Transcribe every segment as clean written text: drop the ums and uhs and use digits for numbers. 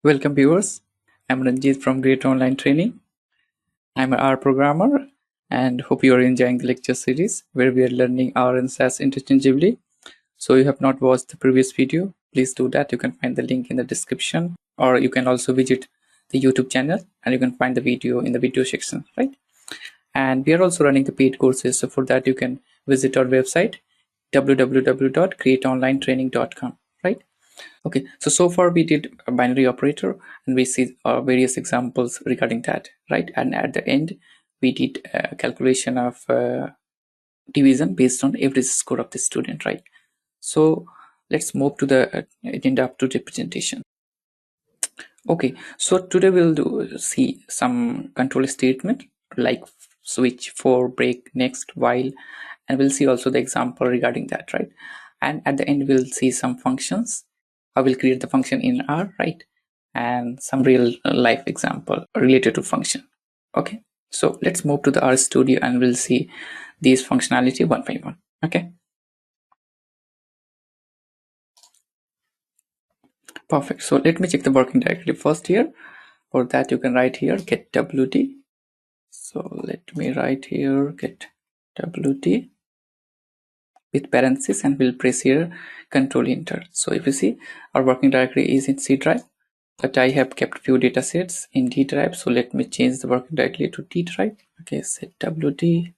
Welcome viewers, I'm Ranjit from Great Online Training. I'm an R programmer and hope you are enjoying the lecture series where we are learning R and SAS interchangeably. So if you have not watched the previous video, please do that. You can find the link in the description, or you can also visit the YouTube channel and you can find the video in the video section, right? And we are also running the paid courses, so for that you can visit our website www.createonlinetraining.com, right? Okay, so far we did a binary operator and we see various examples regarding that, right? And at the end, we did a calculation of division based on average score of the student, right? So let's move to the agenda up to the presentation. Okay, so today we'll see some control statement like switch, for, break, next, while, and we'll see also the example regarding that, right? And at the end we'll see some functions. I will create the function in R, right? And some real life example related to function. Okay, so let's move to the R Studio and we'll see these functionality one by one. Okay, perfect. So let me check the working directory first here. For that you can write here get WD. So let me write here get WD with parentheses and we'll press here control enter. So if you see, our working directory is in C drive, but I have kept few data sets in D drive. So let me change the working directory to D drive. Okay, set WD.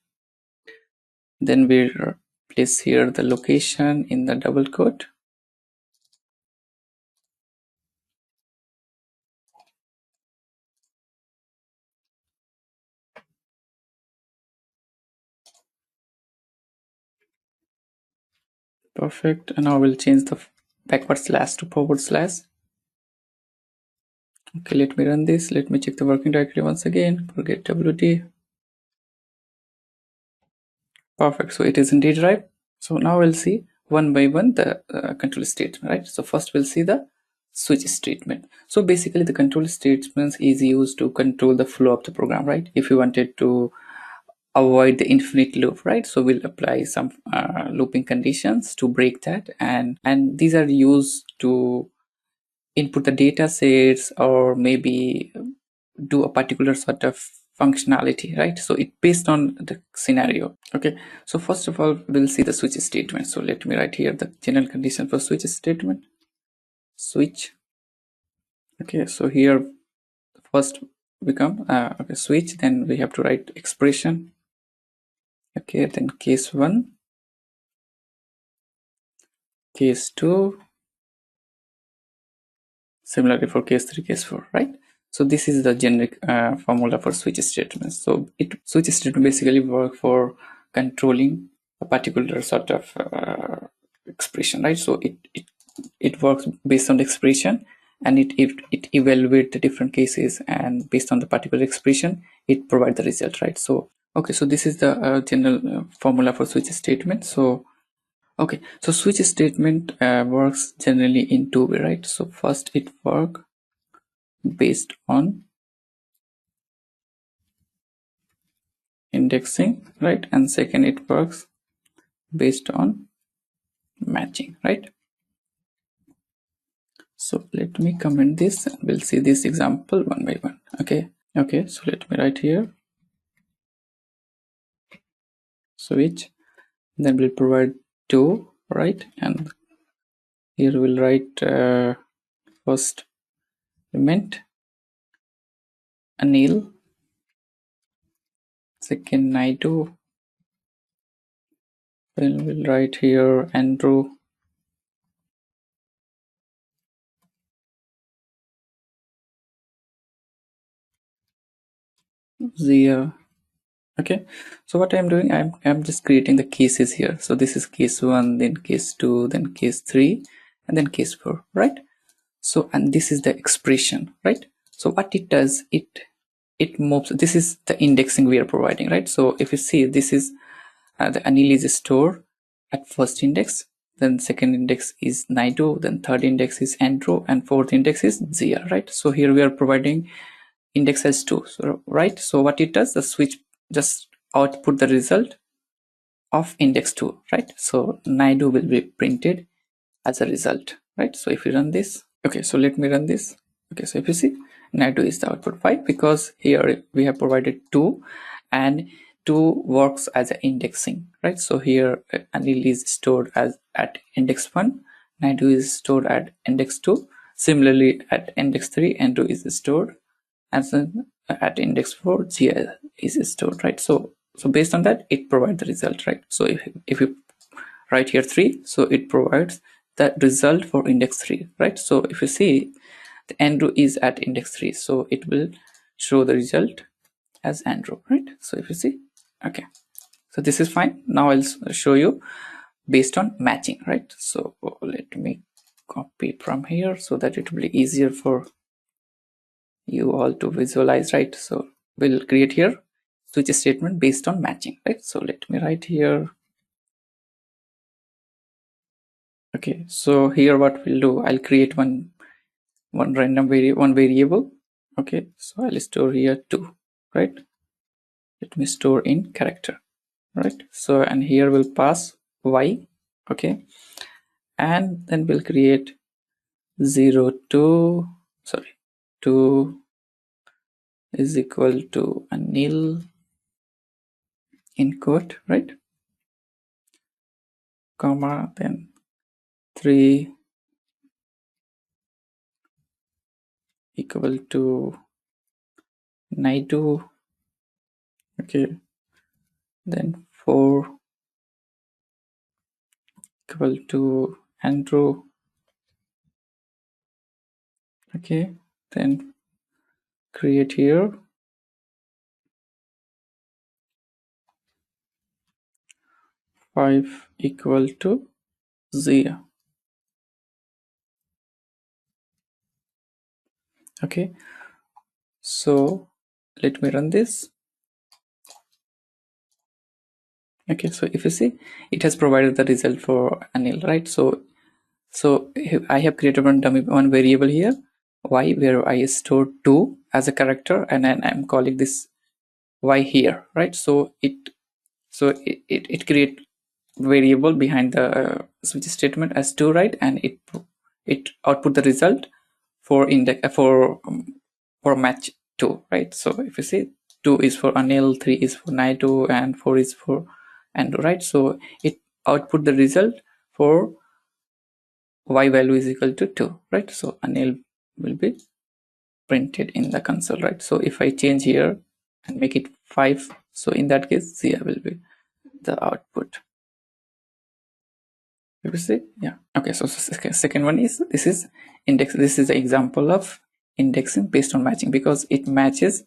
Then we'll place here the location in the double quote. Perfect. And now we'll change the backward slash to forward slash. Okay, let me run this. Let me check the working directory once again. Forget WD. Perfect. So it is in D drive. So now we'll see one by one the control statement, right? So first we'll see the switch statement. So basically the control statements is used to control the flow of the program, right? If you wanted to avoid the infinite loop, right? So we'll apply some looping conditions to break that, and these are used to input the data sets or maybe do a particular sort of functionality, right? So it based on the scenario. Okay, so first of all we'll see the switch statement. So let me write here the general condition for switch statement. Switch. Okay, so here first become okay, switch, then we have to write expression. Okay, then case 1, case 2, similarly for case 3, case 4, right? So this is the generic formula for switch statements. So switch statement basically work for controlling a particular sort of expression, right? So it works based on the expression, and it evaluates the different cases, and based on the particular expression it provides the result, right? So okay, so this is the general formula for switch statement. So okay, so switch statement works generally in two ways, right? So first it works based on indexing, right? And second it works based on matching, right? So let me comment this and we'll see this example one by one. Okay, so let me write here switch, then we'll provide two, right? And here we'll write first element Anil, second Naidu, then we'll write here Andrew, Zia. Okay, so what I'm doing, I'm just creating the cases here. So this is case 1, then case 2, then case 3, and then case 4, right? So and this is the expression, right? So what it does, it moves. This is the indexing we are providing, right? So if you see, this is the Anil is stored at first index, then second index is Naidu, then third index is Andrew, and fourth index is Zia, right? So here we are providing index as 2, so, right? So what it does, the switch just output the result of index 2, right? So Naidu will be printed as a result, right? So if we run this, okay, so let me run this. Okay, so if you see, now 2 is the output. Why? Because here we have provided 2 and 2 works as an indexing, right? So here Anil is stored as at index 1, Naidu is stored at index 2. Similarly, at index 3, N2 is stored as at index 4, Zia is stored, right? So based on that, it provides the result, right? So if you write here 3, so it provides the result for index 3, right? So if you see, the N2 is at index 3, so it will show the result as N2, right? So if you see, okay, so this is fine. Now I'll show you based on matching, right? So let me copy from here so that it will be easier for you all to visualize, right? So we'll create here switch statement based on matching, right? So let me write here. Okay, so here what we'll do, I'll create one random variable. Okay, so I'll store here 2, right? Let me store in character, right? So and here we'll pass y, okay, and then we'll create 0 to 2 is equal to a nil in quote, right, comma, then 3 equal to Naidu, okay, then 4 equal to Andrew, okay, then create here 5 equal to Zia, okay. So let me run this. Okay, so if you see, it has provided the result for Anil, right? So I have created one variable here, y, where I store 2 as a character, and then I'm calling this y here, right? So it create variable behind the switch statement as 2, right? And it output the result for index for match 2, right? So if you see, 2 is for Anil, 3 is for Naidu, and 4 is for Andu, right? So it output the result for y value is equal to 2, right? So Anil will be printed in the console, right? So if I change here and make it 5, so in that case Zia will be the output. You see, yeah. Okay, so second one is, this is index. This is the example of indexing based on matching, because it matches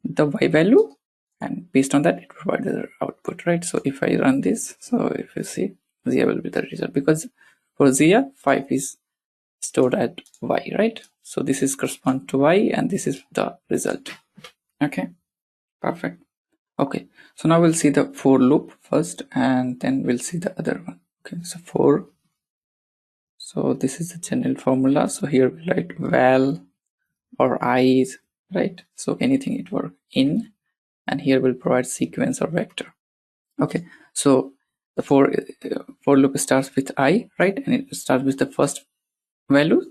the y value, and based on that it provides the output, right? So if I run this, so if you see, Zia will be the result, because for Zia 5 is stored at y, right? So this is correspond to y, and this is the result. Okay, perfect. Okay, so now we'll see the for loop first, and then we'll see the other one. Okay, so for, so this is the general formula. So here we write val or i's, right? So anything it work in, and here we'll provide sequence or vector. Okay, so the for loop starts with I, right? And it starts with the first value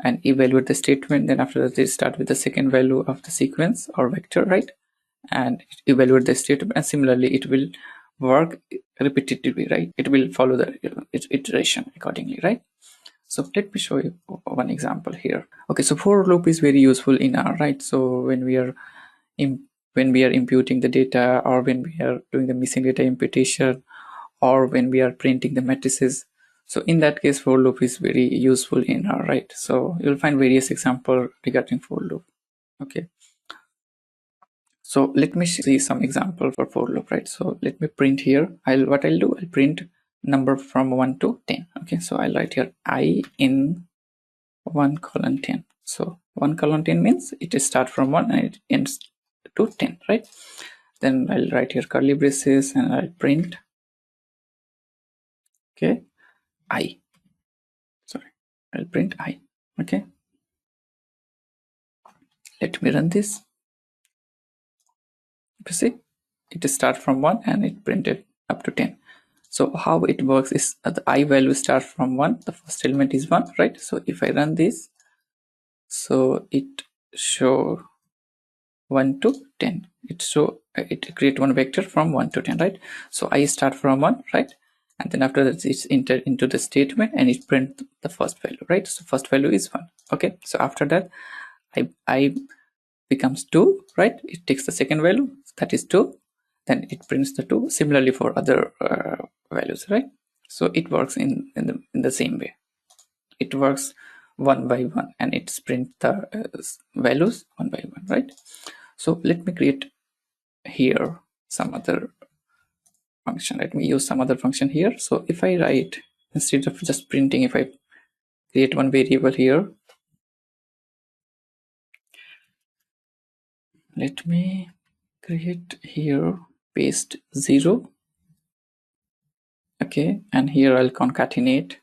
and evaluate the statement. Then after that, they start with the second value of the sequence or vector, right? And evaluate the statement. And similarly, it will work repetitively, right? It will follow the iteration accordingly, right? So let me show you one example here. Okay, so for loop is very useful in R, right? So when we are imputing the data, or when we are doing the missing data imputation, or when we are printing the matrices, so in that case for loop is very useful in R, right? So you'll find various examples regarding for loop. Okay, so let me see some example for loop, right? So let me print here. I'll print number from 1 to 10. Okay, so I'll write here I in 1:10. So 1:10 means it start from 1 and it ends to 10, right? Then I'll write here curly braces and I'll print, okay, I. Sorry, I'll print I. Okay, let me run this. You see, it starts from 1 and it printed up to 10. So how it works is the I value starts from 1, the first element is 1, right? So if I run this, so it show 1 to 10. It create one vector from 1 to 10, right? So I start from 1, right? And then after that it's entered into the statement and it print the first value, right? So first value is 1. Okay, so after that I becomes 2, right? It takes the second value, that is 2, then it prints the 2. Similarly for other values, right? So it works in the same way. It works one by one and it's print the values one by one, right? So let me create here some other function. Let me use some other function here. So if I write, instead of just printing, if I create one variable here, let me create here paste 0. Okay, and here I'll concatenate.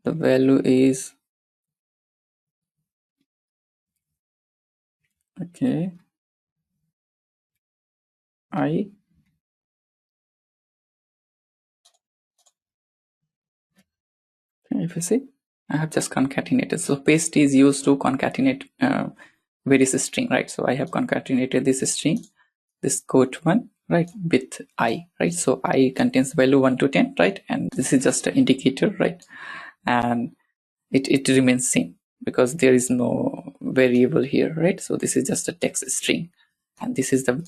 The value is, okay, if you see, I have just concatenated. So paste is used to concatenate various string, right? So I have concatenated this string, this quote one, right, with I, right? So I contains value 1 to 10, right? And this is just an indicator, right? And it remains same because there is no variable here, right? So this is just a text string, and this is the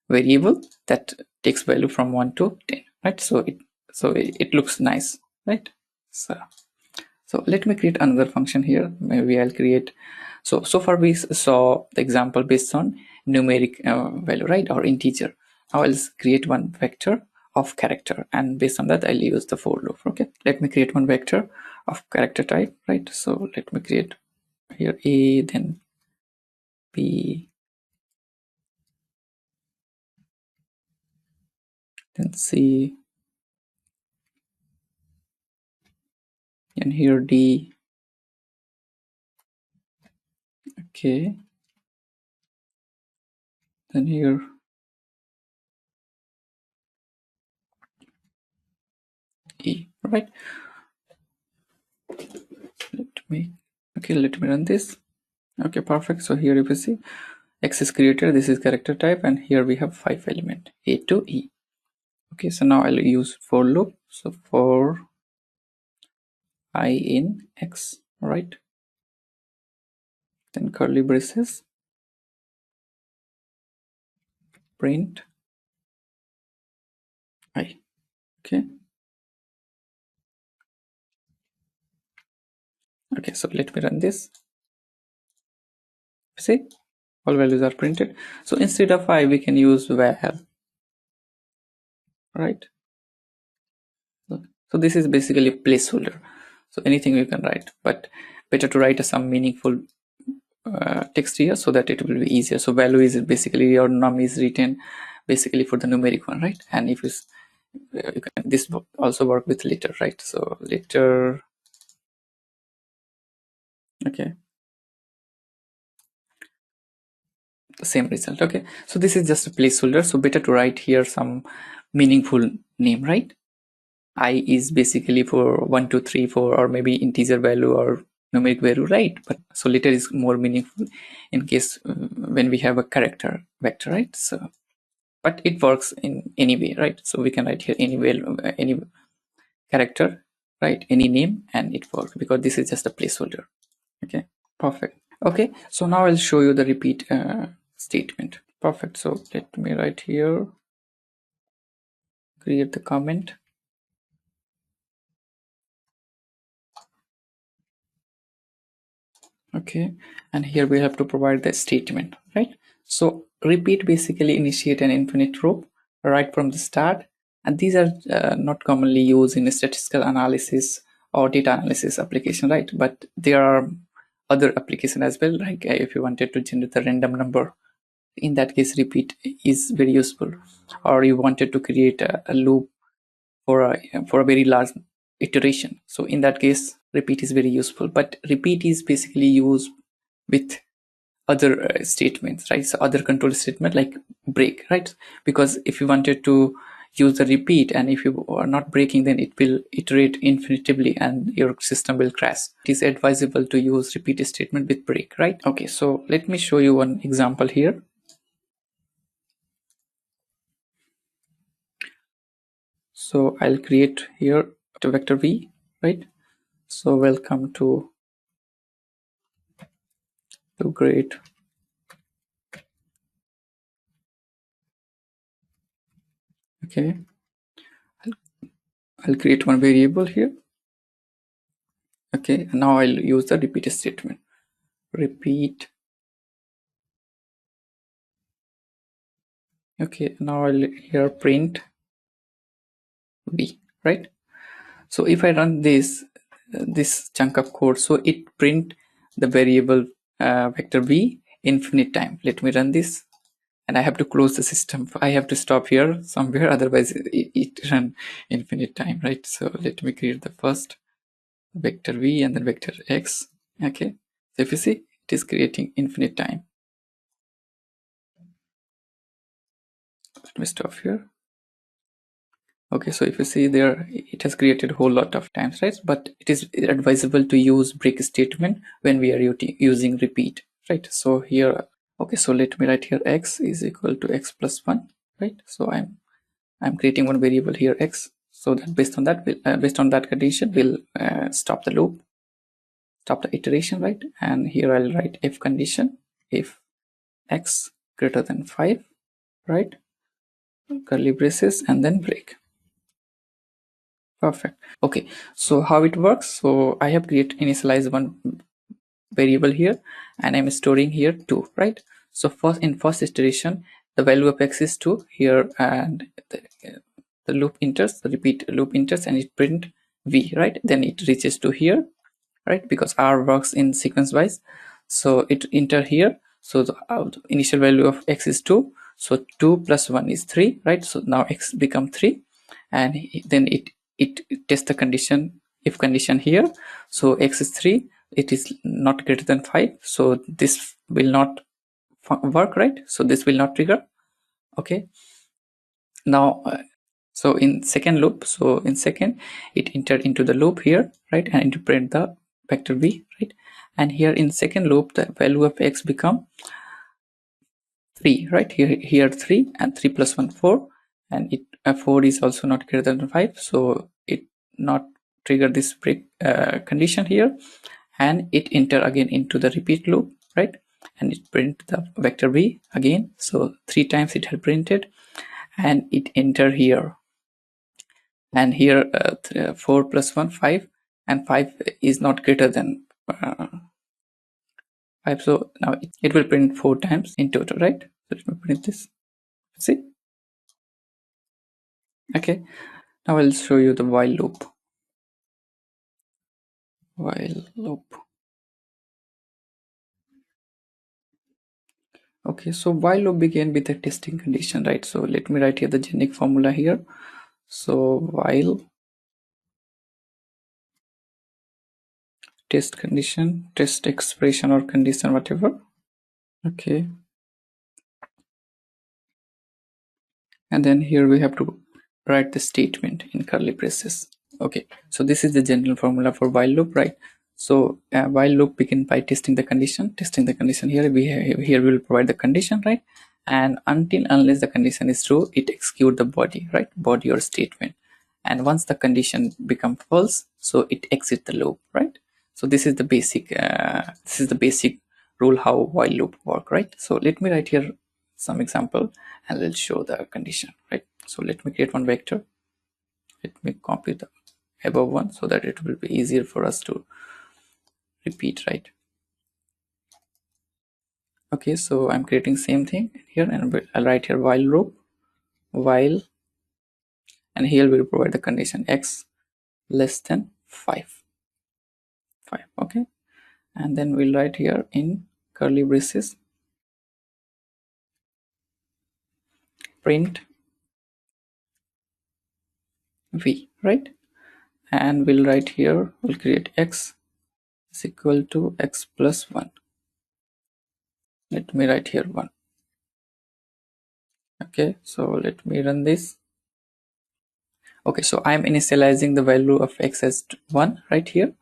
variable that takes value from 1 to 10, right? So it looks nice, right? So let me create another function here. Maybe I'll create, so far we saw the example based on numeric value, right, or integer. Now I'll create one vector of character, and based on that I'll use the for loop. Okay, let me create one vector of character type, right? So let me create here A, then B, then C, and here D. Okay, then here E, right? Let me run this. Okay, perfect. So here if you see, X is created, this is character type, and here we have 5 element A to E. Okay, so now I'll use for loop. So for I in X, right? Then curly braces, print I. Okay. Okay, so let me run this. See, all values are printed. So instead of I, we can use val, right? So this is basically placeholder. So anything you can write, but better to write some meaningful text here so that it will be easier. So value is basically your num is written basically for the numeric one, right? And if you can, this also work with letter, right? So letter, okay, the same result. Okay, so this is just a placeholder, so better to write here some meaningful name, right? I is basically for 1 2 3 4, or maybe integer value or numeric value, right? But so letter is more meaningful in case when we have a character vector, right? So but it works in any way, right? So we can write here any value, any character, right, any name, and it works because this is just a placeholder. Okay, perfect. Okay, so now I'll show you the repeat statement. Perfect. So let me write here, create the comment. Okay, and here we have to provide the statement, right? So repeat basically initiate an infinite loop right from the start, and these are not commonly used in statistical analysis or data analysis application, right? But there are other application as well, like if you wanted to generate a random number, in that case repeat is very useful. Or you wanted to create a loop for a very large iteration, so in that case repeat is very useful. But repeat is basically used with other statements, right? So other control statement like break, right? Because if you wanted to use the repeat, and if you are not breaking, then it will iterate infinitively and your system will crash. It is advisable to use repeat statement with break, right? Okay, so let me show you one example here. So I'll create here the vector v, right? So welcome to grade. Okay, I'll create one variable here. Okay, now I'll use the repeat statement. Repeat. Okay, now I'll here print v, right? So if I run this chunk of code, so it print the variable vector v infinite time. Let me run this, and I have to close the system. I have to stop here somewhere, otherwise it run infinite time, right? So let me create the first vector v and then vector x. Okay, so if you see, it is creating infinite time. Let me stop here. Okay, so if you see there, it has created a whole lot of times, right? But it is advisable to use break statement when we are using repeat, right? So here, okay, so let me write here x is equal to x plus 1, right? So I'm creating one variable here x, so that based on that condition, we'll stop the loop, stop the iteration, right? And here I'll write if condition, if x greater than 5, right? Curly braces and then break. Perfect. Okay, so how it works? So I have created initialize one variable here, and I'm storing here 2, right? So in first iteration, the value of x is 2 here, and the loop enters, the repeat loop enters, and it print v, right? Then it reaches to here, right? Because R works in sequence wise, so it enter here. So the initial value of x is 2, so 2 plus 1 is 3, right? So now x become 3, and then it tests the condition, if condition here. So x is 3, it is not greater than 5, so this will not work, right? So this will not trigger. Okay, now so in second loop, so in second it entered into the loop here, right? And it print the vector v, right? And here in second loop, the value of x become 3, right? Here 3, and 3 plus 1 4, and it 4 is also not greater than 5, so it not trigger this break condition here, and it enter again into the repeat loop, right? And it print the vector v again, so 3 times it had printed, and it enter here, and here 4 plus 1 5, and 5 is not greater than 5, so now it will print 4 times in total, right? So let me print this, see. Okay, now I'll show you the while loop. Okay, so while loop begin with a testing condition, right? So let me write here the generic formula here. So while test condition, test expression or condition, whatever. Okay, and then here we have to write the statement in curly braces. Okay, so this is the general formula for while loop, right? So while loop begin by testing the condition. Here we will provide the condition, right? And unless the condition is true, it execute the body, right? Body or statement. And once the condition become false, so it exit the loop, right? So this is the basic rule how while loop work, right? So let me write here some example, and I'll show the condition, right? So let me create one vector. Let me copy the above one so that it will be easier for us to repeat, right? Okay, so I'm creating same thing here, and I'll write here while loop, while, and here we'll provide the condition x less than 5. Okay, and then we'll write here in curly braces print v, right? And we'll write here, we'll create x is equal to x plus 1. Let me write here 1. Okay, so let me run this. Okay, so I'm initializing the value of x as 1 right here.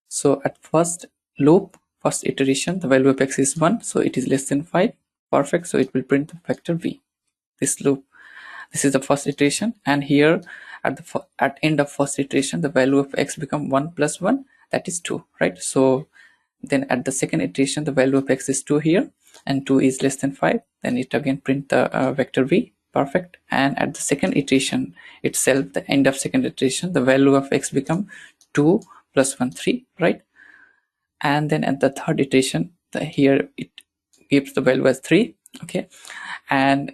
So at first loop, first iteration, the value of x is 1, so it is less than 5. Perfect, so it will print the vector v. This loop, this is the first iteration, and here at the at end of first iteration, the value of x become 1 plus 1, that is 2, right? So then at the second iteration, the value of x is 2 here, and 2 is less than 5, then it again print the vector v. Perfect. And at the second iteration itself, the end of second iteration, the value of x become 2 plus 1 3, right? And then at the third iteration, here it gives the value as 3. Okay, and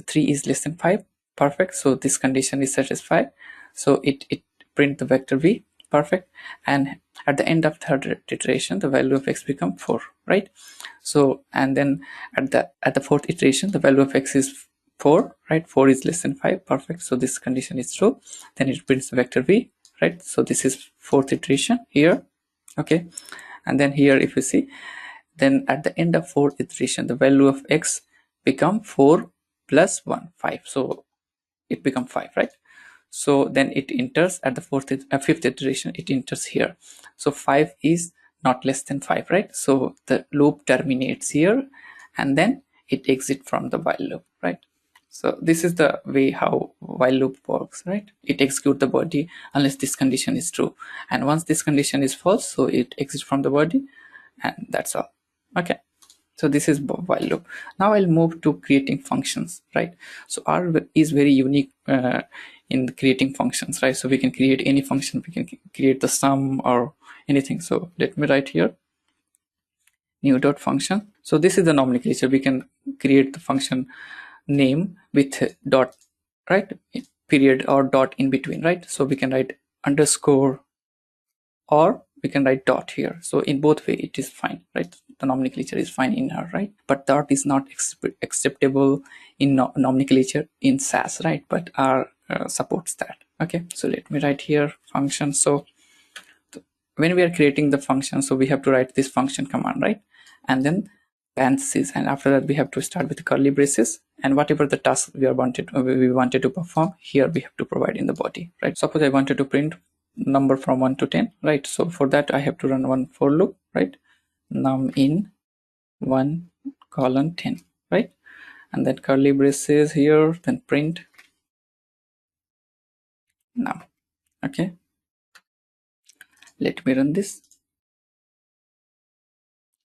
3 is less than 5. Perfect, so this condition is satisfied, so it print the vector v. Perfect. And at the end of third iteration, the value of x become 4, right? So and then at the fourth iteration, the value of x is 4, right? 4 is less than 5. Perfect, so this condition is true, then it prints the vector v, right? So this is fourth iteration here. Okay, and then here if you see, then at the end of fourth iteration, the value of x become 4 plus 1 5, so it become 5, right? So then it enters at the fifth iteration, it enters here, so 5 is not less than 5, right? So the loop terminates here, and then it exits from the while loop, right? So this is the way how while loop works, right? It executes the body unless this condition is true, and once this condition is false, so it exits from the body, and that's all. Okay, so this is while loop. Now I'll move to creating functions, right? So R is very unique in creating functions, right? So we can create any function, we can create the sum or anything. So let me write here new dot function. So this is the nomenclature. We can create the function name with dot, right? Period or dot in between, right? So we can write underscore, or we can write dot here. So in both way it is fine, right? The nomenclature is fine in R, right? But dot is not acceptable in nomenclature in SAS, right? But R supports that. Okay, so let me write here function. So when we are creating the function, so we have to write this function command, right? And then parentheses, and after that we have to start with curly braces, and whatever the task we wanted to perform, here we have to provide in the body, right? Suppose I wanted to print number from 1 to 10, right? So for that I have to run one for loop, right? Num in 1 colon 10, right? And then curly braces here, then print num. Okay, let me run this.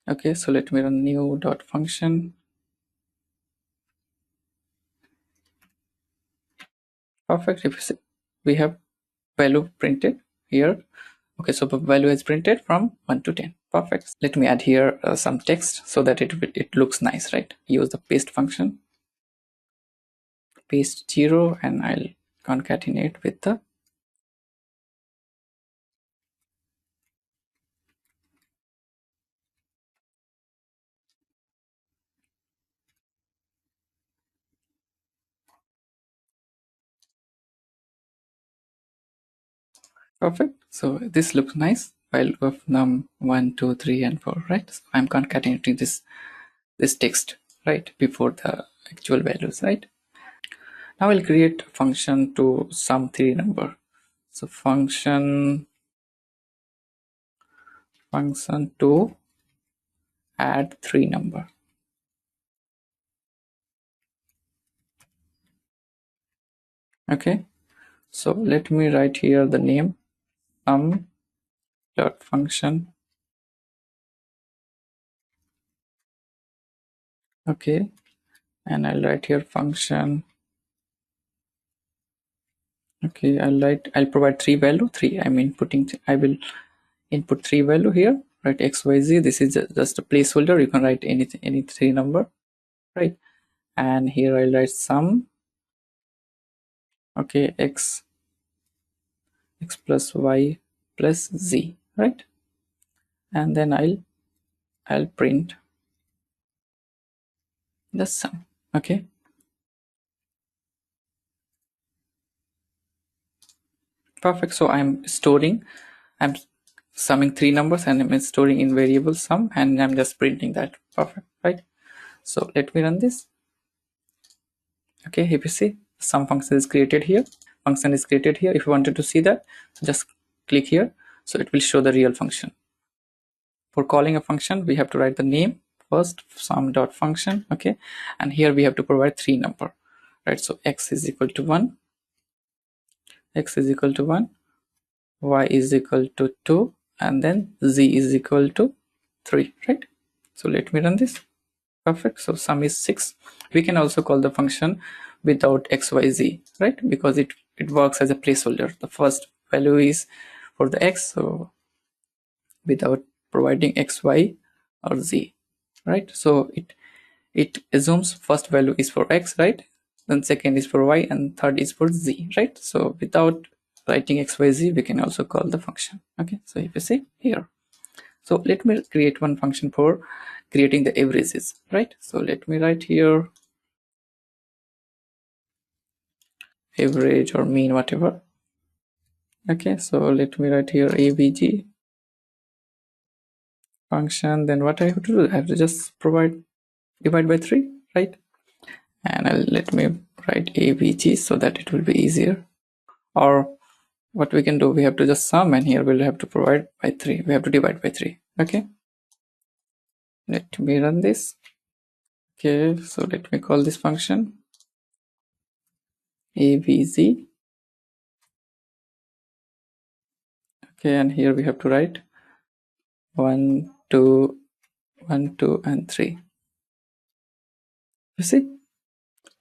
Okay, so let me run new dot function. Perfect. If you see, we have value printed here. Okay, so the value is printed from 1 to 10. Perfect. Let me add here some text so that it looks nice, right? Use the paste function, paste 0, and I'll concatenate with the perfect. So this looks nice. While of num 1, 2, 3, and 4, right? So I'm concatenating this text right before the actual values, right? Now I'll create a function to sum 3 number. So function to add 3 number. Okay, so let me write here the name sum dot function. Okay, and I'll write here function. Okay, I'll provide 3 value. 3, I'm inputting, I will input 3 value here, right? XYZ. This is just a placeholder. You can write anything, any 3 number, right? And here I'll write sum. Okay, x plus y plus z, right? And then I'll print the sum. Okay, perfect. So I'm summing 3 numbers, and I'm storing in variable sum, and I'm just printing that. Perfect, right? So let me run this. Okay, if you see, sum function is created here. function is created here. If you wanted to see that, so just click here, so it will show the real function. For calling a function, we have to write the name first, sum.function, okay, and here we have to provide 3 number, right? So x is equal to 1, x is equal to 1, y is equal to 2, and then z is equal to 3, right? So let me run this. Perfect. So sum is 6. We can also call the function without xyz, right? Because it works as a placeholder. The first value is for the x, so without providing xy or z, right? So it assumes first value is for x, right? Then second is for y, and third is for z, right? So without writing xyz, we can also call the function. Okay, so if you see here, so let me create one function for creating the averages, right? So let me write here average or mean, whatever. Okay, so let me write here avg function. Then what I have to do, I have to just divide by 3, right? And let me write avg so that it will be easier. Or what we can do, we have to just sum, and here we'll have to provide by 3, we have to divide by 3. Okay, let me run this. Okay, so let me call this function avg. Okay, and here we have to write 1 2 1 2 and 3. You see,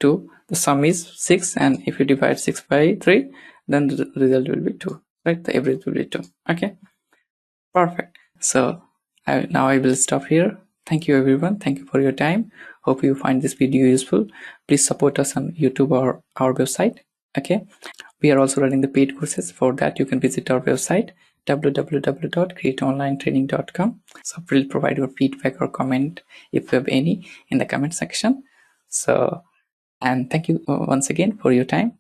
2, the sum is 6, and if you divide 6 by 3, then the result will be 2, right? The average will be 2. Okay, perfect. So now I will stop here. Thank you everyone, thank you for your time. Hope you find this video useful. Please support us on YouTube or our website. Okay, we are also running the paid courses. For that, you can visit our website www.createonlinetraining.com. So please provide your feedback or comment if you have any in the comment section. So, and thank you once again for your time.